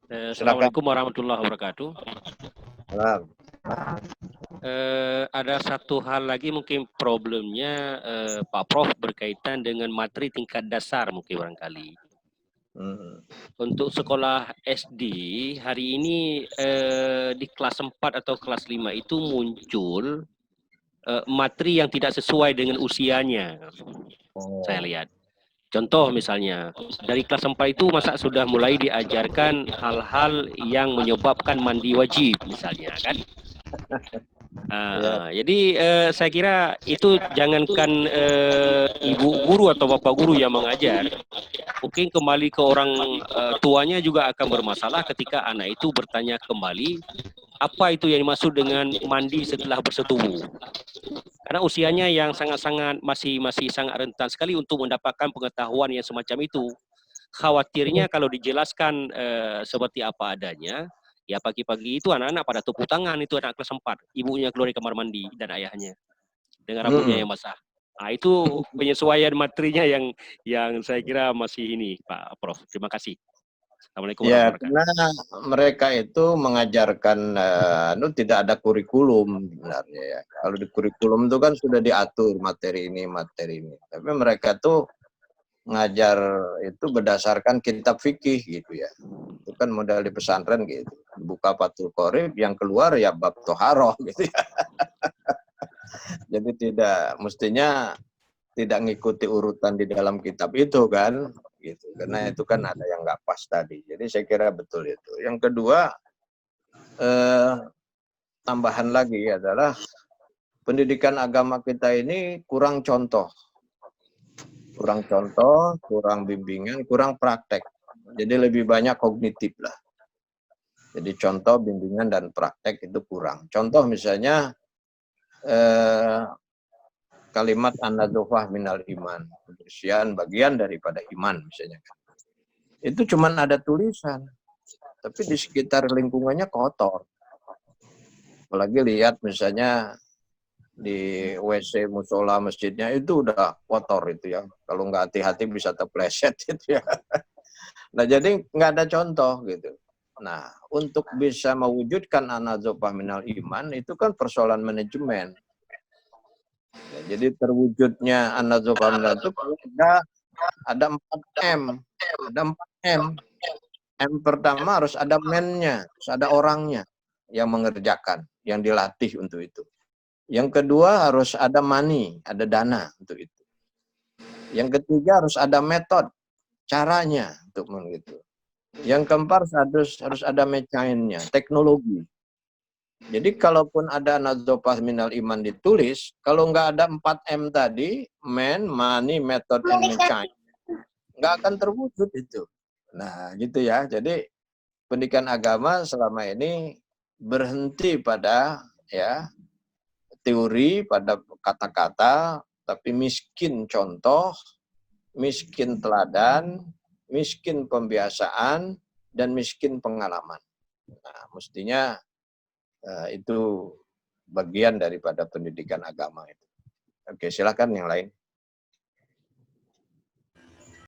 Silakan. Assalamualaikum warahmatullahi wabarakatuh. Salam. Ada satu hal lagi mungkin problemnya Pak Prof berkaitan dengan materi tingkat dasar mungkin barangkali. Untuk sekolah SD hari ini di kelas 4 atau kelas 5 itu muncul materi yang tidak sesuai dengan usianya. Saya lihat. Contoh misalnya, dari kelas 4 itu masa sudah mulai diajarkan hal-hal yang menyebabkan mandi wajib misalnya kan. Jadi saya kira itu jangankan ibu guru atau bapak guru yang mengajar, mungkin kembali ke orang tuanya juga akan bermasalah ketika anak itu bertanya kembali apa itu yang dimaksud dengan mandi setelah bersetubuh. Karena usianya yang sangat-sangat masih sangat rentan sekali untuk mendapatkan pengetahuan yang semacam itu. Khawatirnya kalau dijelaskan seperti apa adanya, ya pagi-pagi itu anak-anak pada tepuk tangan, itu anak kelas 4. Ibunya keluar dari kamar mandi dan ayahnya dengan rambutnya yang basah. Nah, itu penyesuaian materinya yang saya kira masih ini, Pak Prof. Terima kasih. Assalamualaikum Ya, warahmatullahi wabarakatuh. karena mereka itu mengajarkan tidak ada kurikulum sebenarnya ya. Kalau di kurikulum itu kan sudah diatur materi ini, materi ini. Tapi mereka tuh ngajar itu berdasarkan kitab fikih gitu ya. Itu kan modal di pesantren gitu. Buka Fathul Qorib, yang keluar ya bab toharoh gitu ya. Jadi mestinya tidak ngikuti urutan di dalam kitab itu kan, gitu. Karena itu kan ada yang nggak pas tadi. Jadi saya kira betul itu. Yang kedua, tambahan lagi adalah pendidikan agama kita ini kurang contoh, kurang bimbingan, kurang praktek. Jadi lebih banyak kognitif lah. Jadi contoh, bimbingan dan praktek itu kurang. Contoh misalnya kalimat an-nadzafah minal iman, kebersihan bagian daripada iman misalnya. Itu cuma ada tulisan, tapi di sekitar lingkungannya kotor. Apalagi lihat misalnya di WC musola masjidnya itu udah kotor itu ya. Kalau nggak hati-hati bisa terpleset itu ya. Nah jadi nggak ada contoh gitu. Nah untuk bisa mewujudkan an-nadzafah minal iman itu kan persoalan manajemen. Ya, jadi terwujudnya an-nadzafah minal itu ada 4M. Ada 4M. M pertama harus ada men-nya, harus ada orangnya yang mengerjakan, yang dilatih untuk itu. Yang kedua harus ada money, ada dana untuk itu. Yang ketiga harus ada metode, caranya untuk begitu. Yang keempat harus ada mekanismenya, teknologi. Jadi kalaupun ada nadzafah minal iman ditulis, kalau nggak ada 4M tadi, man, money, method, and mechanic, nggak akan terwujud itu. Nah gitu ya, jadi pendidikan agama selama ini berhenti pada ya teori, pada kata-kata, tapi miskin contoh, miskin teladan, miskin pembiasaan, dan miskin pengalaman. Nah, mestinya itu bagian daripada pendidikan agama itu. Oke, silakan yang lain.